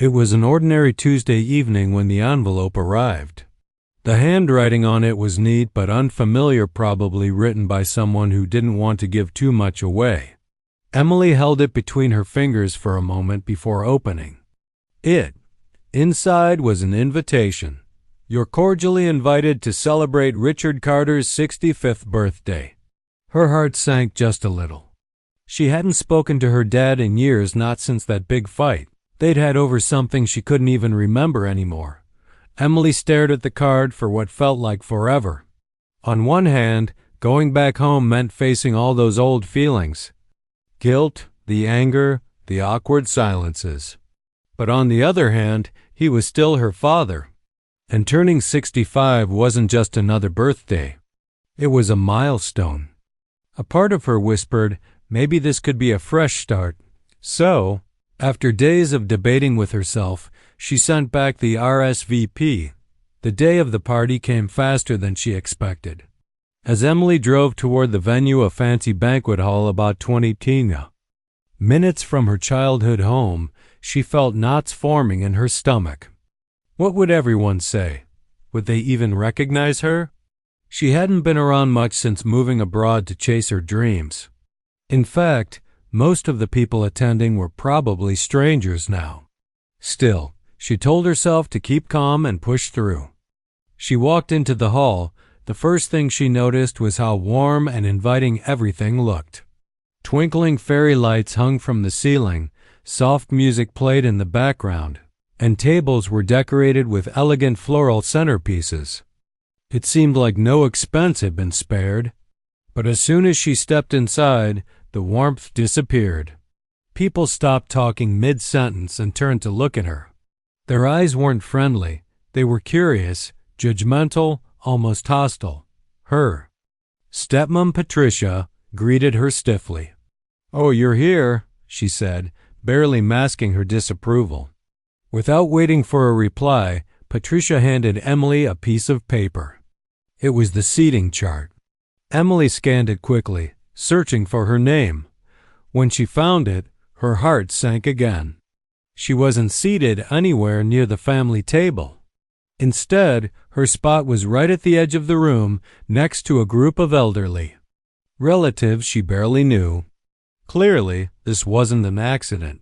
It was an ordinary Tuesday evening when the envelope arrived. The handwriting on it was neat but unfamiliar, probably written by someone who didn't want to give too much away. Emily held it between her fingers for a moment before opening. Inside was an invitation. You're cordially invited to celebrate Richard Carter's 65th birthday. Her heart sank just a little. She hadn't spoken to her dad in years, not since that big fight they'd had over something she couldn't even remember anymore. Emily stared at the card for what felt like forever. On one hand, going back home meant facing all those old feelings. Guilt, the anger, the awkward silences. But on the other hand, he was still her father. And turning 65 wasn't just another birthday. It was a milestone. A part of her whispered, maybe this could be a fresh start. So, after days of debating with herself, she sent back the RSVP. The day of the party came faster than she expected. As Emily drove toward the venue, a fancy banquet hall about 20 minutes from her childhood home, she felt knots forming in her stomach. What would everyone say? Would they even recognize her? She hadn't been around much since moving abroad to chase her dreams. In fact, most of the people attending were probably strangers now. Still, she told herself to keep calm and push through. She walked into the hall. The first thing she noticed was how warm and inviting everything looked. Twinkling fairy lights hung from the ceiling, soft music played in the background, and tables were decorated with elegant floral centerpieces. It seemed like no expense had been spared. But as soon as she stepped inside, the warmth disappeared. People stopped talking mid-sentence and turned to look at her. Their eyes weren't friendly. They were curious, judgmental, almost hostile. Her stepmom Patricia greeted her stiffly. "Oh, you're here," she said, barely masking her disapproval. Without waiting for a reply, Patricia handed Emily a piece of paper. It was the seating chart. Emily scanned it quickly, searching for her name. When she found it, her heart sank again. She wasn't seated anywhere near the family table. Instead, her spot was right at the edge of the room, next to a group of elderly relatives she barely knew. Clearly, this wasn't an accident.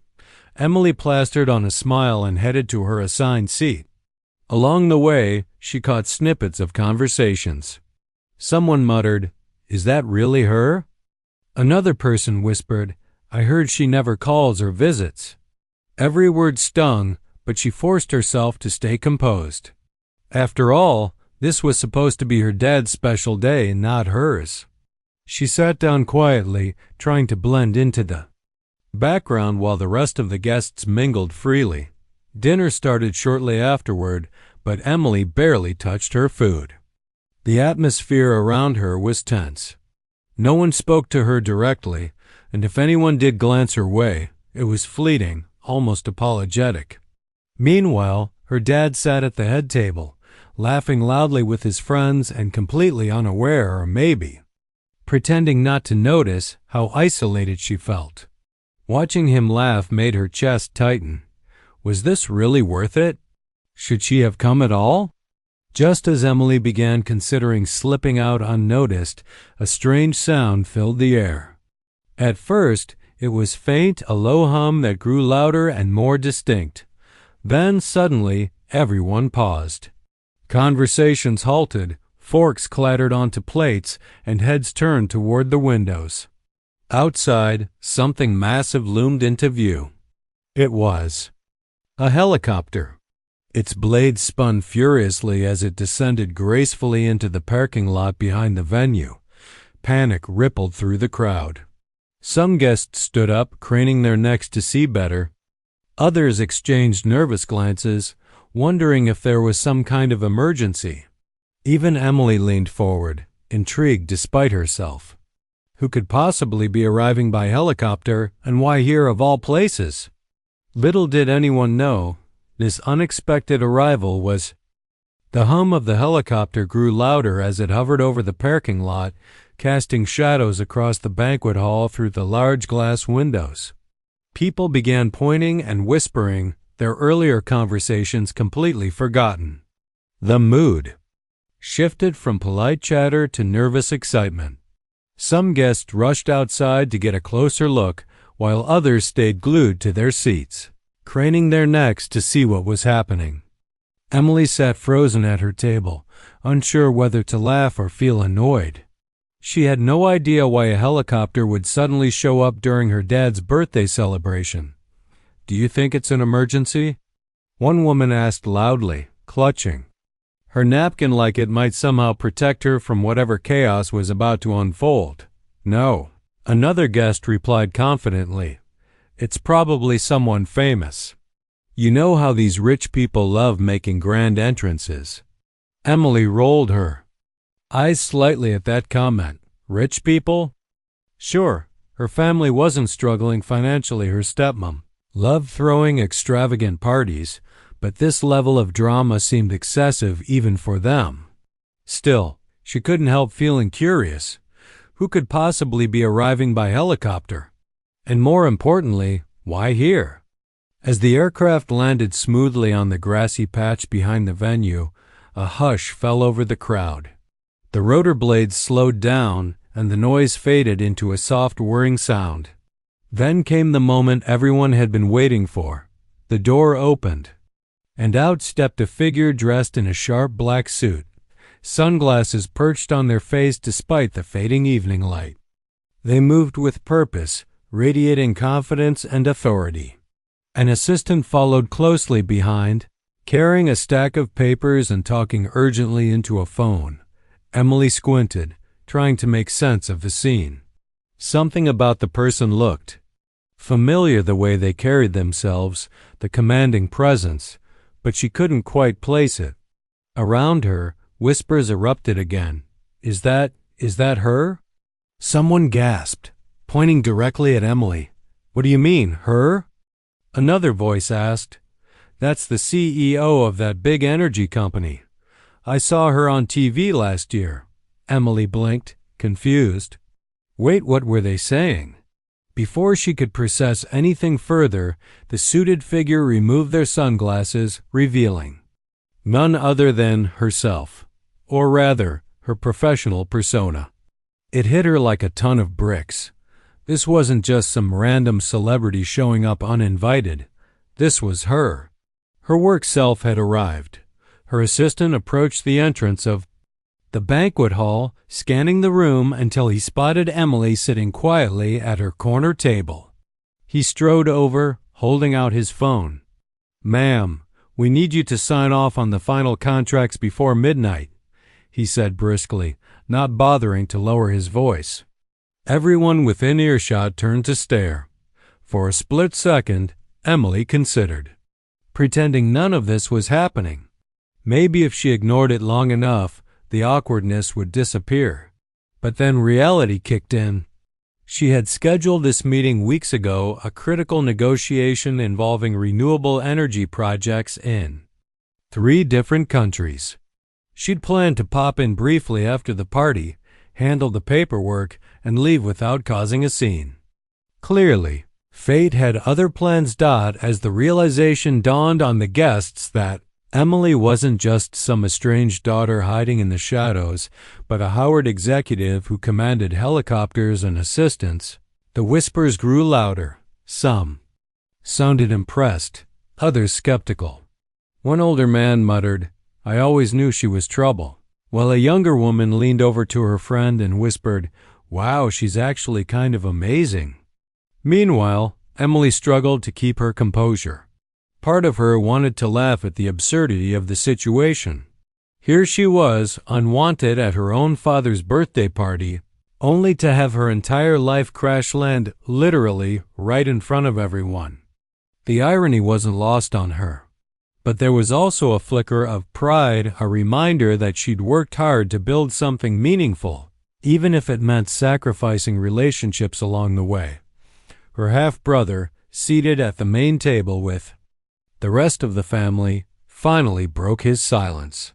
Emily plastered on a smile and headed to her assigned seat. Along the way, she caught snippets of conversations. Someone muttered, "Is that really her?" Another person whispered, "I heard she never calls or visits." Every word stung, but she forced herself to stay composed. After all, this was supposed to be her dad's special day, not hers. She sat down quietly, trying to blend into the background while the rest of the guests mingled freely. Dinner started shortly afterward, but Emily barely touched her food. The atmosphere around her was tense. No one spoke to her directly, and if anyone did glance her way, it was fleeting, almost apologetic. Meanwhile, her dad sat at the head table, laughing loudly with his friends and completely unaware, or maybe pretending not to notice, how isolated she felt. Watching him laugh made her chest tighten. Was this really worth it? Should she have come at all? Just as Emily began considering slipping out unnoticed, a strange sound filled the air. At first, it was faint, a low hum that grew louder and more distinct. Then, suddenly, everyone paused. Conversations halted, forks clattered onto plates, and heads turned toward the windows. Outside, something massive loomed into view. It was a helicopter. Its blades spun furiously as it descended gracefully into the parking lot behind the venue. Panic rippled through the crowd. Some guests stood up, craning their necks to see better. Others exchanged nervous glances, wondering if there was some kind of emergency. Even Emily leaned forward, intrigued despite herself. Who could possibly be arriving by helicopter, and why here of all places? Little did anyone know, this unexpected arrival was. The hum of the helicopter grew louder as it hovered over the parking lot, casting shadows across the banquet hall through the large glass windows. People began pointing and whispering, their earlier conversations completely forgotten. The mood shifted from polite chatter to nervous excitement. Some guests rushed outside to get a closer look, while others stayed glued to their seats, craning their necks to see what was happening. Emily sat frozen at her table, unsure whether to laugh or feel annoyed. She had no idea why a helicopter would suddenly show up during her dad's birthday celebration. "Do you think it's an emergency?" one woman asked loudly, clutching her napkin like it might somehow protect her from whatever chaos was about to unfold. "No," another guest replied confidently. "It's probably someone famous. You know how these rich people love making grand entrances." Emily rolled her eyes slightly at that comment. Rich people? Sure, her family wasn't struggling financially. Her stepmom loved throwing extravagant parties, but this level of drama seemed excessive even for them. Still, she couldn't help feeling curious. Who could possibly be arriving by helicopter? And more importantly, why here? As the aircraft landed smoothly on the grassy patch behind the venue, a hush fell over the crowd. The rotor blades slowed down, and the noise faded into a soft whirring sound. Then came the moment everyone had been waiting for. The door opened, and out stepped a figure dressed in a sharp black suit, sunglasses perched on their face despite the fading evening light. They moved with purpose, radiating confidence and authority. An assistant followed closely behind, carrying a stack of papers and talking urgently into a phone. Emily squinted, trying to make sense of the scene. Something about the person looked familiar, the way they carried themselves, the commanding presence, but she couldn't quite place it. Around her, whispers erupted again. Is that her?" Someone gasped, pointing directly at Emily. "What do you mean, her?" Another voice asked. "That's the CEO of that big energy company. I saw her on TV last year." Emily blinked, confused. Wait, what were they saying? Before she could process anything further, the suited figure removed their sunglasses, revealing none other than herself, or rather, her professional persona. It hit her like a ton of bricks. This wasn't just some random celebrity showing up uninvited. This was her. Her work self had arrived. Her assistant approached the entrance of the banquet hall, scanning the room until he spotted Emily sitting quietly at her corner table. He strode over, holding out his phone. "Ma'am, we need you to sign off on the final contracts before midnight," he said briskly, not bothering to lower his voice. Everyone within earshot turned to stare. For a split second, Emily considered, pretending none of this was happening. Maybe if she ignored it long enough, the awkwardness would disappear. But then reality kicked in. She had scheduled this meeting weeks ago, a critical negotiation involving renewable energy projects in 3 different countries. She'd planned to pop in briefly after the party, handle the paperwork, and leave without causing a scene. Clearly, fate had other plans. As the realization dawned on the guests that Emily wasn't just some estranged daughter hiding in the shadows, but a Howard executive who commanded helicopters and assistants, the whispers grew louder. Some sounded impressed, others skeptical. One older man muttered, "I always knew she was trouble," while a younger woman leaned over to her friend and whispered, "Wow, she's actually kind of amazing." Meanwhile, Emily struggled to keep her composure. Part of her wanted to laugh at the absurdity of the situation. Here she was, unwanted at her own father's birthday party, only to have her entire life crash land literally right in front of everyone. The irony wasn't lost on her. But there was also a flicker of pride, a reminder that she'd worked hard to build something meaningful, even if it meant sacrificing relationships along the way. Her half-brother, seated at the main table with the rest of the family, finally broke his silence.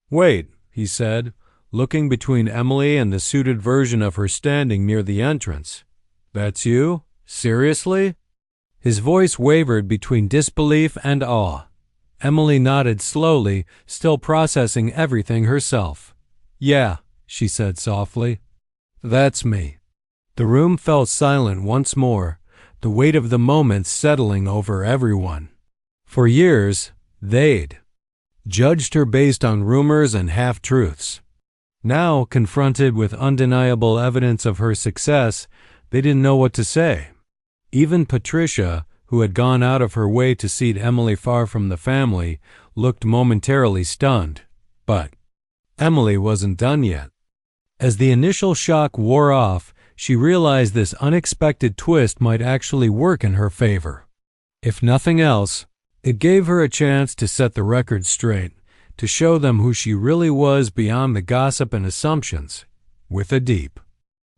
"Wait," he said, looking between Emily and the suited version of her standing near the entrance. "That's you? Seriously?" His voice wavered between disbelief and awe. Emily nodded slowly, still processing everything herself. "Yeah," she said softly. "That's me." The room fell silent once more, the weight of the moment settling over everyone. For years, they'd judged her based on rumors and half-truths. Now, confronted with undeniable evidence of her success, they didn't know what to say. Even Patricia, who had gone out of her way to seat Emily far from the family, looked momentarily stunned. But Emily wasn't done yet. As the initial shock wore off, she realized this unexpected twist might actually work in her favor. If nothing else, it gave her a chance to set the record straight, to show them who she really was beyond the gossip and assumptions. With a deep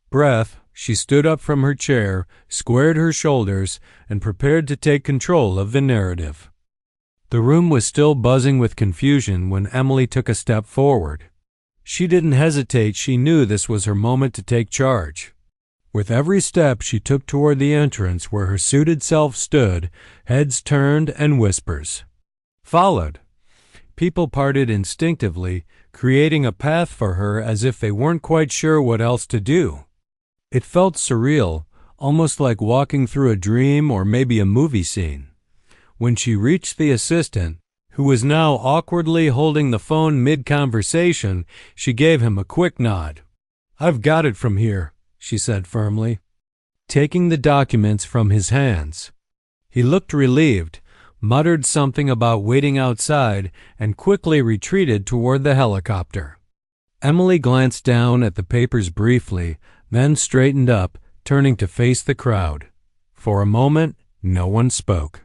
breath, she stood up from her chair, squared her shoulders, and prepared to take control of the narrative. The room was still buzzing with confusion when Emily took a step forward. She didn't hesitate. She knew this was her moment to take charge. With every step she took toward the entrance where her suited self stood, heads turned and whispers followed. People parted instinctively, creating a path for her as if they weren't quite sure what else to do. It felt surreal, almost like walking through a dream or maybe a movie scene. When she reached the assistant, who was now awkwardly holding the phone mid-conversation, she gave him a quick nod. "I've got it from here," she said firmly, taking the documents from his hands. He looked relieved, muttered something about waiting outside, and quickly retreated toward the helicopter. Emily glanced down at the papers briefly, then straightened up, turning to face the crowd. For a moment, no one spoke.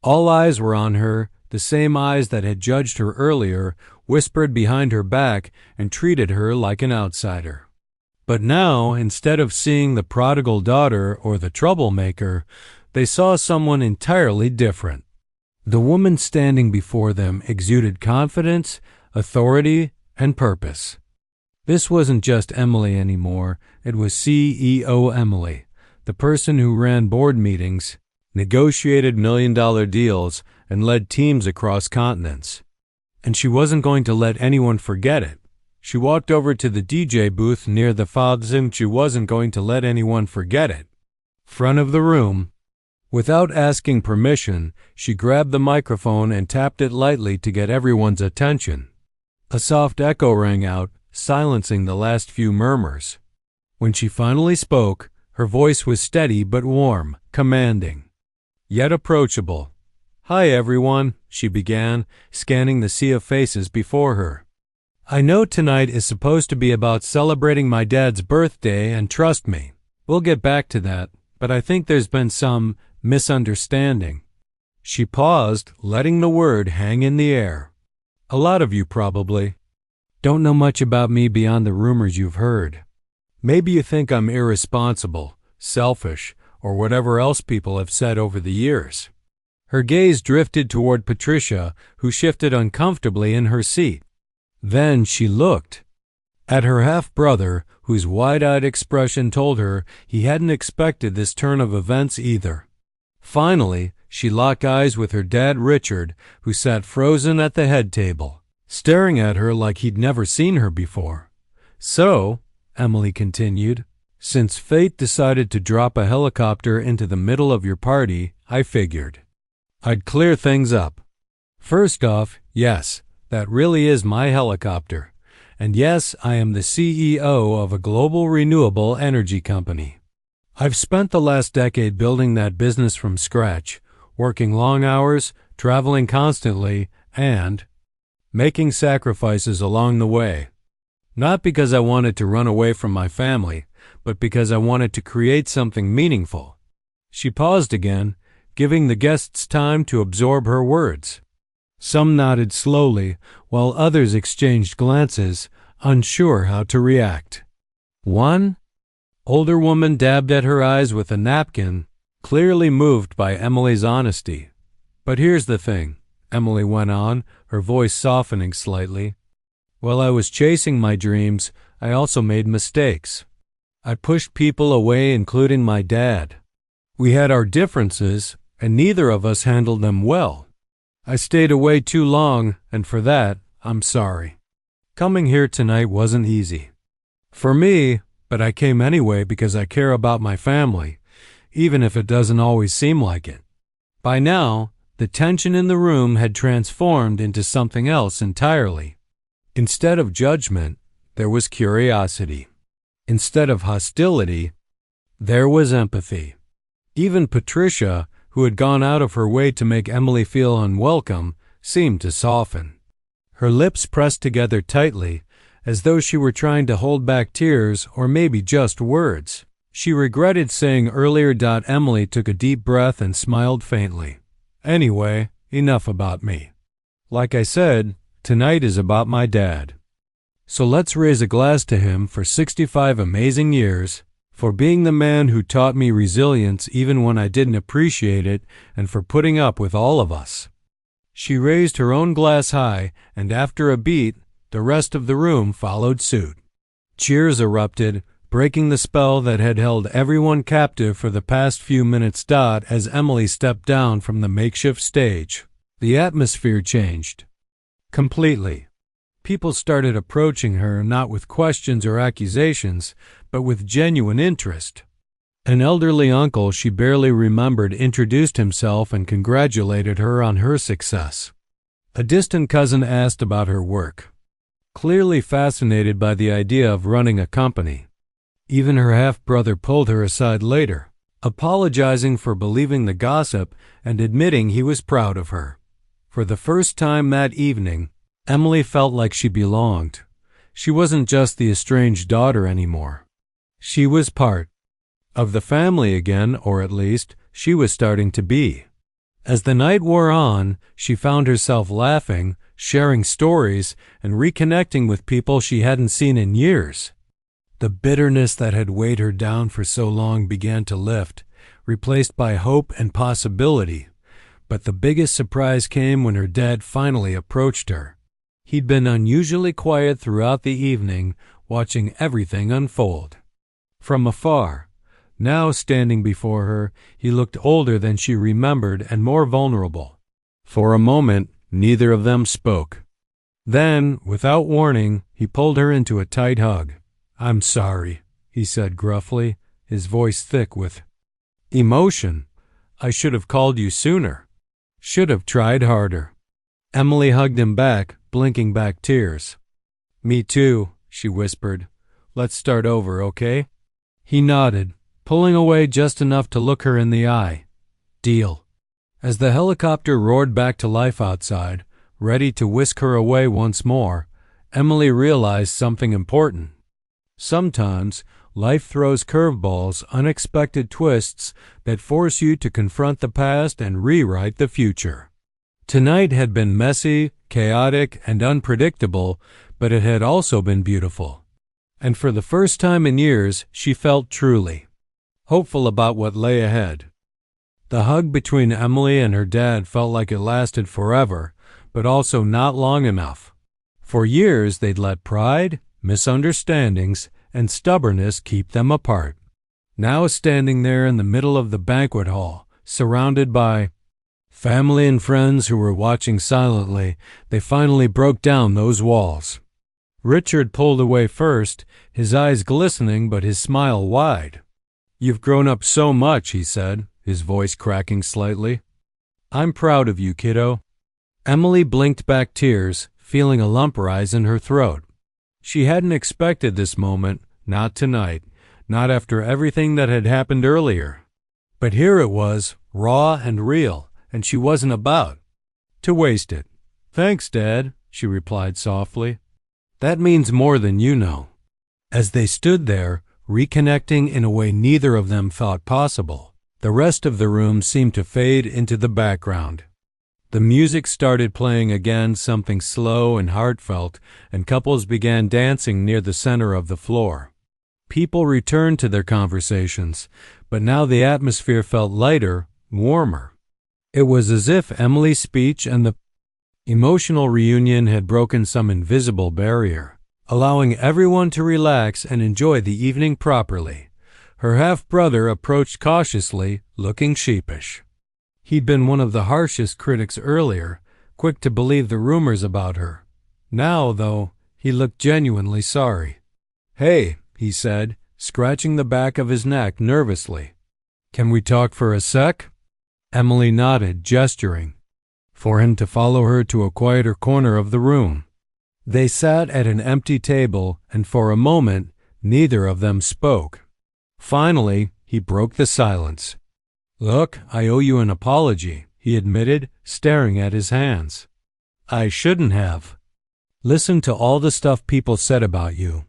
All eyes were on her, the same eyes that had judged her earlier, whispered behind her back, and treated her like an outsider. But now, instead of seeing the prodigal daughter or the troublemaker, they saw someone entirely different. The woman standing before them exuded confidence, authority, and purpose. This wasn't just Emily anymore, it was CEO Emily, the person who ran board meetings, negotiated million-dollar deals, and led teams across continents. And she wasn't going to let anyone forget it. She walked over to the DJ booth near the fobs and she wasn't going to let anyone forget it. Front of the room. Without asking permission, she grabbed the microphone and tapped it lightly to get everyone's attention. A soft echo rang out, silencing the last few murmurs. When she finally spoke, her voice was steady but warm, commanding, yet approachable. "Hi, everyone," she began, scanning the sea of faces before her. "I know tonight is supposed to be about celebrating my dad's birthday, and trust me, we'll get back to that, but I think there's been some misunderstanding." She paused, letting the word hang in the air. "A lot of you probably don't know much about me beyond the rumors you've heard. Maybe you think I'm irresponsible, selfish, or whatever else people have said over the years." Her gaze drifted toward Patricia, who shifted uncomfortably in her seat. Then she looked at her half-brother, whose wide-eyed expression told her he hadn't expected this turn of events either. Finally, she locked eyes with her dad Richard, who sat frozen at the head table, staring at her like he'd never seen her before. "So," Emily continued, "since fate decided to drop a helicopter into the middle of your party, I figured I'd clear things up. First off, yes, that really is my helicopter. And yes, I am the CEO of a global renewable energy company. I've spent the last decade building that business from scratch, working long hours, traveling constantly, and making sacrifices along the way. Not because I wanted to run away from my family, but because I wanted to create something meaningful." She paused again, giving the guests time to absorb her words. Some nodded slowly, while others exchanged glances, unsure how to react. One older woman dabbed at her eyes with a napkin, clearly moved by Emily's honesty. "But here's the thing," Emily went on, her voice softening slightly. "While I was chasing my dreams, I also made mistakes. I pushed people away, including my dad. We had our differences, and neither of us handled them well. I stayed away too long, and for that, I'm sorry. Coming here tonight wasn't easy for me, but I came anyway because I care about my family, even if it doesn't always seem like it." By now, the tension in the room had transformed into something else entirely. Instead of judgment, there was curiosity. Instead of hostility, there was empathy. Even Patricia, who had gone out of her way to make Emily feel unwelcome, seemed to soften. Her lips pressed together tightly, as though she were trying to hold back tears or maybe just words. She regretted saying earlier. Emily took a deep breath and smiled faintly. "Anyway, enough about me. Like I said, tonight is about my dad. So let's raise a glass to him for 65 amazing years, for being the man who taught me resilience even when I didn't appreciate it, and for putting up with all of us." She raised her own glass high, and after a beat, the rest of the room followed suit. Cheers erupted, breaking the spell that had held everyone captive for the past few minutes. As Emily stepped down from the makeshift stage, the atmosphere changed completely. People started approaching her not with questions or accusations, but with genuine interest. An elderly uncle she barely remembered introduced himself and congratulated her on her success. A distant cousin asked about her work, clearly fascinated by the idea of running a company. Even her half-brother pulled her aside later, apologizing for believing the gossip and admitting he was proud of her. For the first time that evening, Emily felt like she belonged. She wasn't just the estranged daughter anymore. She was part of the family again, or at least, she was starting to be. As the night wore on, she found herself laughing, sharing stories, and reconnecting with people she hadn't seen in years. The bitterness that had weighed her down for so long began to lift, replaced by hope and possibility. But the biggest surprise came when her dad finally approached her. He'd been unusually quiet throughout the evening, watching everything unfold. From afar, now standing before her, he looked older than she remembered and more vulnerable. For a moment, neither of them spoke. Then, without warning, he pulled her into a tight hug. "I'm sorry," he said gruffly, his voice thick with emotion. "I should have called you sooner. Should have tried harder." Emily hugged him back, blinking back tears. "Me too," she whispered. "Let's start over, okay?" He nodded, pulling away just enough to look her in the eye. "Deal." As the helicopter roared back to life outside, ready to whisk her away once more, Emily realized something important. Sometimes, life throws curveballs, unexpected twists that force you to confront the past and rewrite the future. Tonight had been messy, chaotic, and unpredictable, but it had also been beautiful. And for the first time in years, she felt truly hopeful about what lay ahead. The hug between Emily and her dad felt like it lasted forever, but also not long enough. For years, they'd let pride, misunderstandings, and stubbornness keep them apart. Now standing there in the middle of the banquet hall, surrounded by family and friends who were watching silently, they finally broke down those walls. Richard pulled away first, his eyes glistening but his smile wide. "You've grown up so much," he said, his voice cracking slightly. "I'm proud of you, kiddo." Emily blinked back tears, feeling a lump rise in her throat. She hadn't expected this moment, not tonight, not after everything that had happened earlier. But here it was, raw and real, and she wasn't about to waste it. "Thanks, Dad," she replied softly. "That means more than you know." As they stood there, reconnecting in a way neither of them thought possible, the rest of the room seemed to fade into the background. The music started playing again, something slow and heartfelt, and couples began dancing near the center of the floor. People returned to their conversations, but now the atmosphere felt lighter, warmer. It was as if Emily's speech and the emotional reunion had broken some invisible barrier, allowing everyone to relax and enjoy the evening properly. Her half-brother approached cautiously, looking sheepish. He'd been one of the harshest critics earlier, quick to believe the rumors about her. Now, though, he looked genuinely sorry. "Hey," he said, scratching the back of his neck nervously. "Can we talk for a sec?" Emily nodded, gesturing for him to follow her to a quieter corner of the room. They sat at an empty table, and for a moment, neither of them spoke. Finally, he broke the silence. "Look, I owe you an apology," he admitted, staring at his hands. "I shouldn't have. Listen to all the stuff people said about you.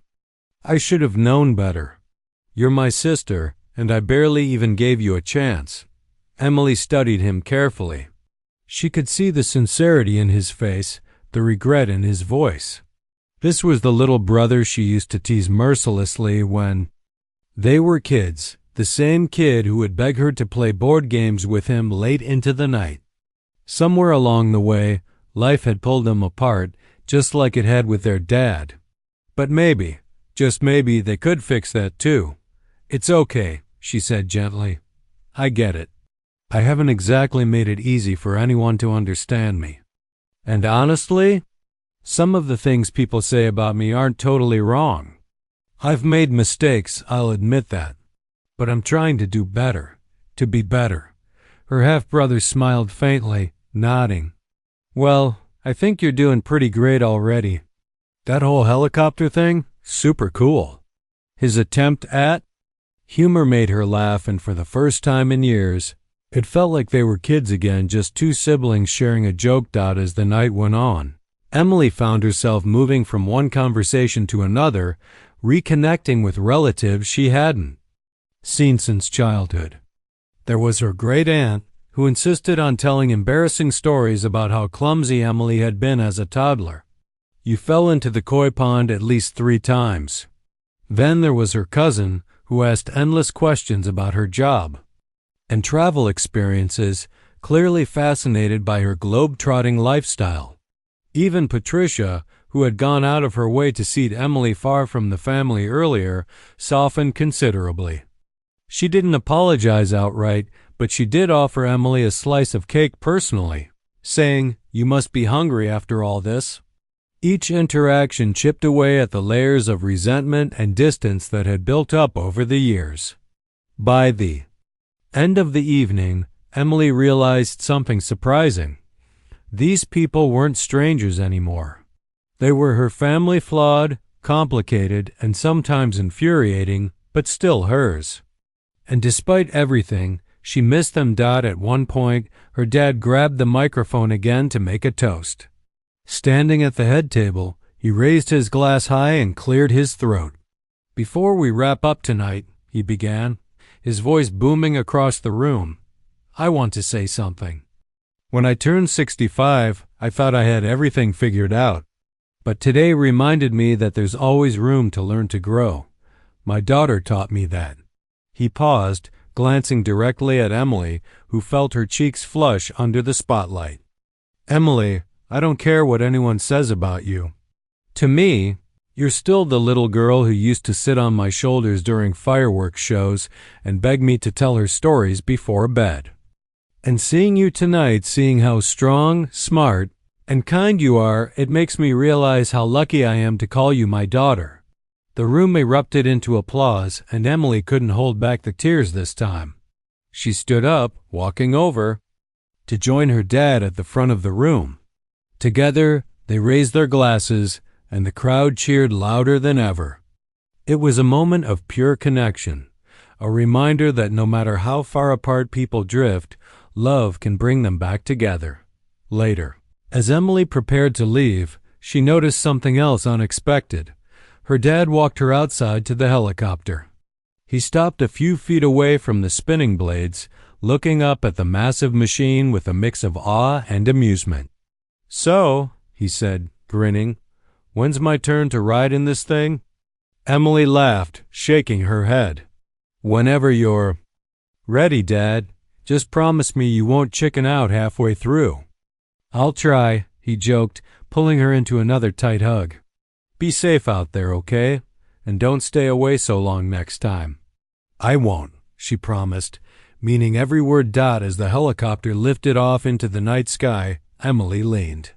I should have known better. You're my sister, and I barely even gave you a chance." Emily studied him carefully. She could see the sincerity in his face, the regret in his voice. This was the little brother she used to tease mercilessly when they were kids, the same kid who would beg her to play board games with him late into the night. Somewhere along the way, life had pulled them apart, just like it had with their dad. But maybe, just maybe, they could fix that too. "It's okay," she said gently. "I get it. I haven't exactly made it easy for anyone to understand me. And honestly, some of the things people say about me aren't totally wrong. I've made mistakes, I'll admit that. But I'm trying to do better, to be better." Her half-brother smiled faintly, nodding. "Well, I think you're doing pretty great already. That whole helicopter thing, super cool." His attempt at humor made her laugh, and for the first time in years, it felt like they were kids again, just two siblings sharing a joke. As the night went on, Emily found herself moving from one conversation to another, reconnecting with relatives she hadn't seen since childhood. There was her great aunt, who insisted on telling embarrassing stories about how clumsy Emily had been as a toddler. You fell into the koi pond at least 3 times. Then there was her cousin, who asked endless questions about her job and travel experiences, clearly fascinated by her globe-trotting lifestyle. Even Patricia, who had gone out of her way to seat Emily far from the family earlier, softened considerably. She didn't apologize outright, but she did offer Emily a slice of cake personally, saying, "You must be hungry after all this." Each interaction chipped away at the layers of resentment and distance that had built up over the years. By the end of the evening, Emily realized something surprising. These people weren't strangers anymore. They were her family, flawed, complicated, and sometimes infuriating, but still hers. And despite everything, she missed them. At one point, her dad grabbed the microphone again to make a toast. Standing at the head table, he raised his glass high and cleared his throat. "Before we wrap up tonight," he began, his voice booming across the room, "I want to say something. When I turned 65, I thought I had everything figured out. But today reminded me that there's always room to learn to grow. My daughter taught me that." He paused, glancing directly at Emily, who felt her cheeks flush under the spotlight. "Emily, I don't care what anyone says about you. To me, you're still the little girl who used to sit on my shoulders during fireworks shows and beg me to tell her stories before bed. And seeing you tonight, seeing how strong, smart, and kind you are, it makes me realize how lucky I am to call you my daughter." The room erupted into applause, and Emily couldn't hold back the tears this time. She stood up, walking over to join her dad at the front of the room. Together, they raised their glasses, and the crowd cheered louder than ever. It was a moment of pure connection, a reminder that no matter how far apart people drift, love can bring them back together. Later, as Emily prepared to leave, she noticed something else unexpected. Her dad walked her outside to the helicopter. He stopped a few feet away from the spinning blades, looking up at the massive machine with a mix of awe and amusement. "So," he said, grinning, "when's my turn to ride in this thing?" Emily laughed, shaking her head. "Whenever you're ready, Dad. Just promise me you won't chicken out halfway through." "I'll try," he joked, pulling her into another tight hug. "Be safe out there, okay? And don't stay away so long next time." "I won't," she promised, meaning every word. As the helicopter lifted off into the night sky, Emily leaned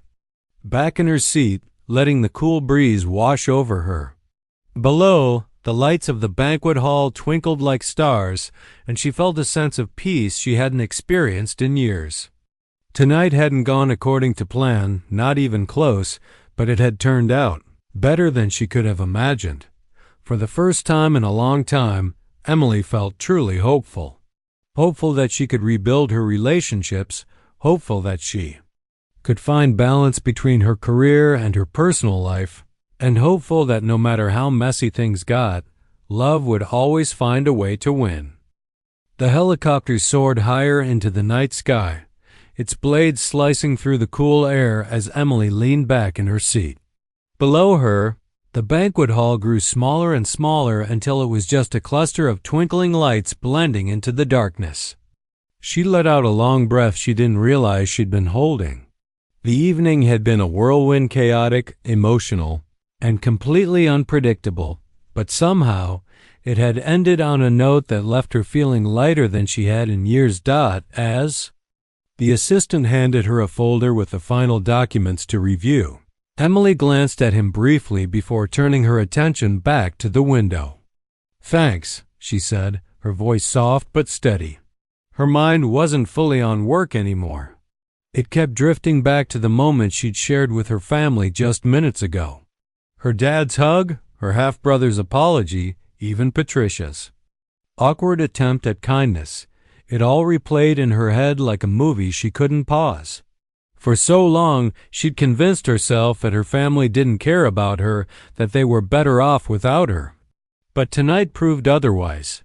back in her seat, letting the cool breeze wash over her. Below, the lights of the banquet hall twinkled like stars, and she felt a sense of peace she hadn't experienced in years. Tonight hadn't gone according to plan, not even close, but it had turned out better than she could have imagined. For the first time in a long time, Emily felt truly hopeful. Hopeful that she could rebuild her relationships, hopeful that she could find balance between her career and her personal life, and hopeful that no matter how messy things got, love would always find a way to win. The helicopter soared higher into the night sky, its blades slicing through the cool air as Emily leaned back in her seat. Below her, the banquet hall grew smaller and smaller until it was just a cluster of twinkling lights blending into the darkness. She let out a long breath she didn't realize she'd been holding. The evening had been a whirlwind, chaotic, emotional, and completely unpredictable, but somehow it had ended on a note that left her feeling lighter than she had in years. As the assistant handed her a folder with the final documents to review, Emily glanced at him briefly before turning her attention back to the window. "Thanks," she said, her voice soft but steady. Her mind wasn't fully on work anymore. It kept drifting back to the moment she'd shared with her family just minutes ago. Her dad's hug, her half-brother's apology, even Patricia's awkward attempt at kindness. It all replayed in her head like a movie she couldn't pause. For so long, she'd convinced herself that her family didn't care about her, that they were better off without her. But tonight proved otherwise.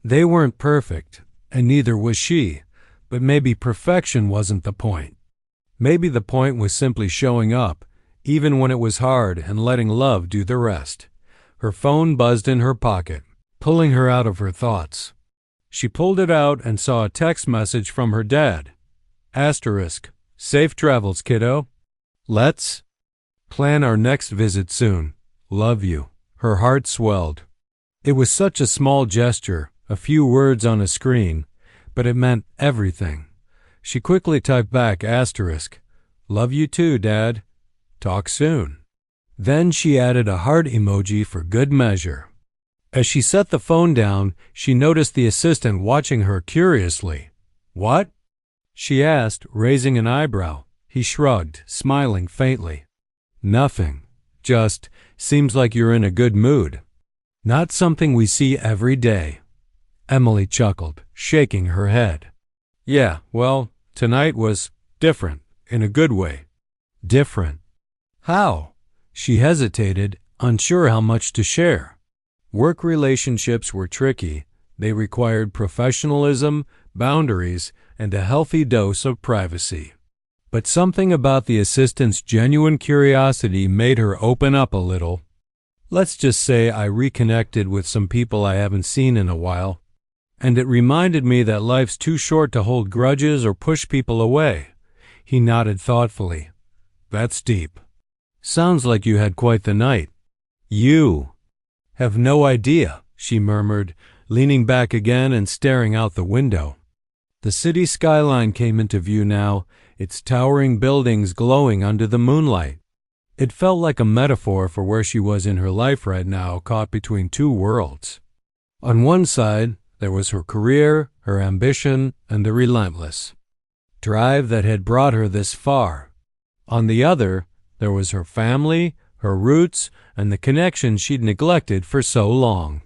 They weren't perfect, and neither was she, but maybe perfection wasn't the point. Maybe the point was simply showing up, even when it was hard, and letting love do the rest. Her phone buzzed in her pocket, pulling her out of her thoughts. She pulled it out and saw a text message from her dad. Asterisk. Safe travels, kiddo. Let's plan our next visit soon. Love you. Her heart swelled. It was such a small gesture, a few words on a screen, but it meant everything. She quickly typed back asterisk. Love you too, Dad. Talk soon. Then she added a heart emoji for good measure. As she set the phone down, she noticed the assistant watching her curiously. What? She asked, raising an eyebrow. He shrugged, smiling faintly. Nothing. Just seems like you're in a good mood. Not something we see every day. Emily chuckled, shaking her head. Yeah, well, tonight was different, in a good way. Different. How? She hesitated, unsure how much to share. Work relationships were tricky. They required professionalism, boundaries, and a healthy dose of privacy. But something about the assistant's genuine curiosity made her open up a little. Let's just say I reconnected with some people I haven't seen in a while, and it reminded me that life's too short to hold grudges or push people away. He nodded thoughtfully. That's deep. Sounds like you had quite the night. You have no idea, she murmured, leaning back again and staring out the window. The city skyline came into view now, its towering buildings glowing under the moonlight. It felt like a metaphor for where she was in her life right now, caught between two worlds. On one side, there was her career, her ambition, and the relentless drive that had brought her this far. On the other, there was her family, her roots, and the connection she'd neglected for so long.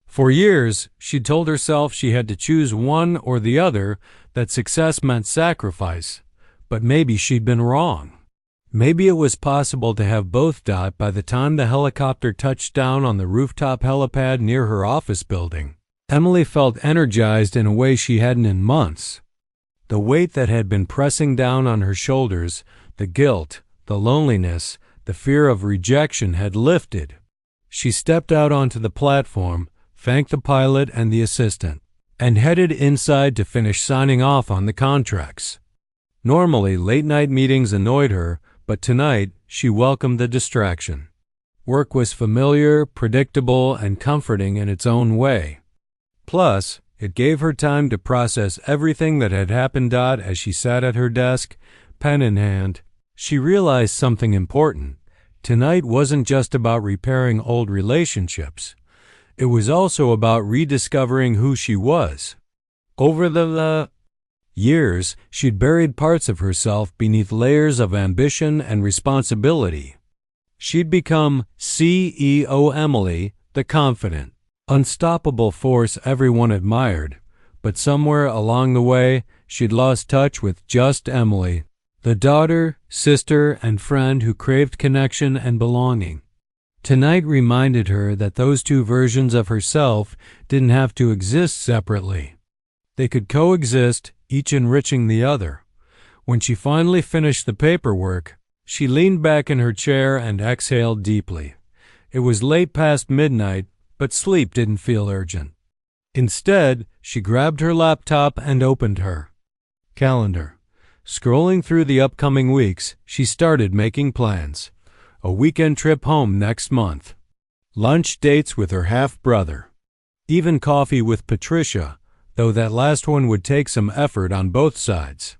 For years, she'd told herself she had to choose one or the other, that success meant sacrifice. But maybe she'd been wrong. Maybe it was possible to have both. By the time the helicopter touched down on the rooftop helipad near her office building, Emily felt energized in a way she hadn't in months. The weight that had been pressing down on her shoulders, the guilt, the loneliness, the fear of rejection had lifted. She stepped out onto the platform, thanked the pilot and the assistant, and headed inside to finish signing off on the contracts. Normally, late-night meetings annoyed her, but tonight she welcomed the distraction. Work was familiar, predictable, and comforting in its own way. Plus, It gave her time to process everything that had happened. As she sat at her desk, pen in hand, she realized something important. Tonight wasn't just about repairing old relationships. It was also about rediscovering who she was. Over the years, she'd buried parts of herself beneath layers of ambition and responsibility. She'd become CEO Emily, the confident, unstoppable force everyone admired, but somewhere along the way, she'd lost touch with just Emily, the daughter, sister, and friend who craved connection and belonging. Tonight reminded her that those two versions of herself didn't have to exist separately. They could coexist, each enriching the other. When she finally finished the paperwork, she leaned back in her chair and exhaled deeply. It was late past midnight, but sleep didn't feel urgent. Instead, she grabbed her laptop and opened her calendar. Scrolling through the upcoming weeks, she started making plans. A weekend trip home next month. Lunch dates with her half-brother. Even coffee with Patricia, though that last one would take some effort on both sides.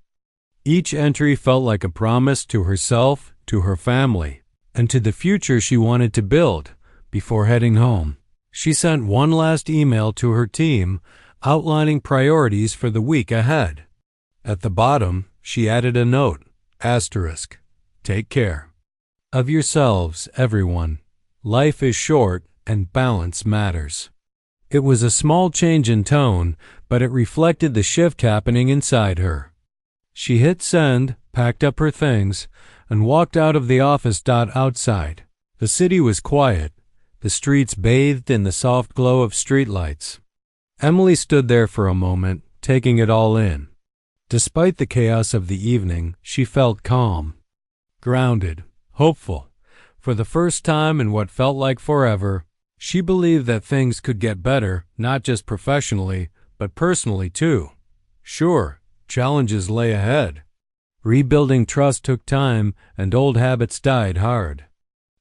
Each entry felt like a promise to herself, to her family, and to the future she wanted to build. Before heading home, she sent one last email to her team, outlining priorities for the week ahead. At the bottom, she added a note, asterisk, "Take care of yourselves, everyone. Life is short and balance matters." It was a small change in tone, but it reflected the shift happening inside her. She hit send, packed up her things, and walked out of the office. Outside, the city was quiet, the streets bathed in the soft glow of streetlights. Emily stood there for a moment, taking it all in. Despite the chaos of the evening, she felt calm, grounded, hopeful. For the first time in what felt like forever, she believed that things could get better, not just professionally, but personally too. Sure, challenges lay ahead. Rebuilding trust took time, and old habits died hard.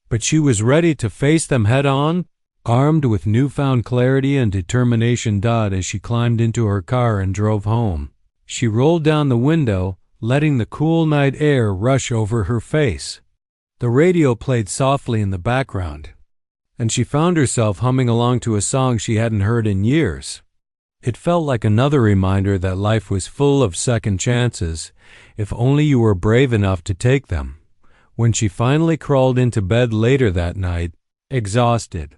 But she was ready to face them head-on, armed with newfound clarity and determination. As she climbed into her car and drove home, she rolled down the window, letting the cool night air rush over her face. The radio played softly in the background, and she found herself humming along to a song she hadn't heard in years. It felt like another reminder that life was full of second chances, if only you were brave enough to take them. When she finally crawled into bed later that night, exhausted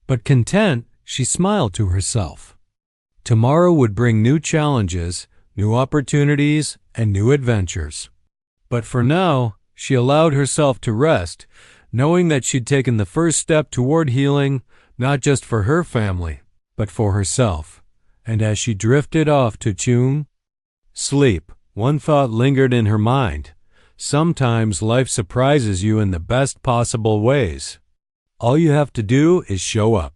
but content, she smiled to herself. Tomorrow would bring new challenges, new opportunities, and new adventures. But for now, she allowed herself to rest, knowing that she'd taken the first step toward healing, not just for her family, but for herself. And as she drifted off to sleep, one thought lingered in her mind. Sometimes life surprises you in the best possible ways. All you have to do is show up.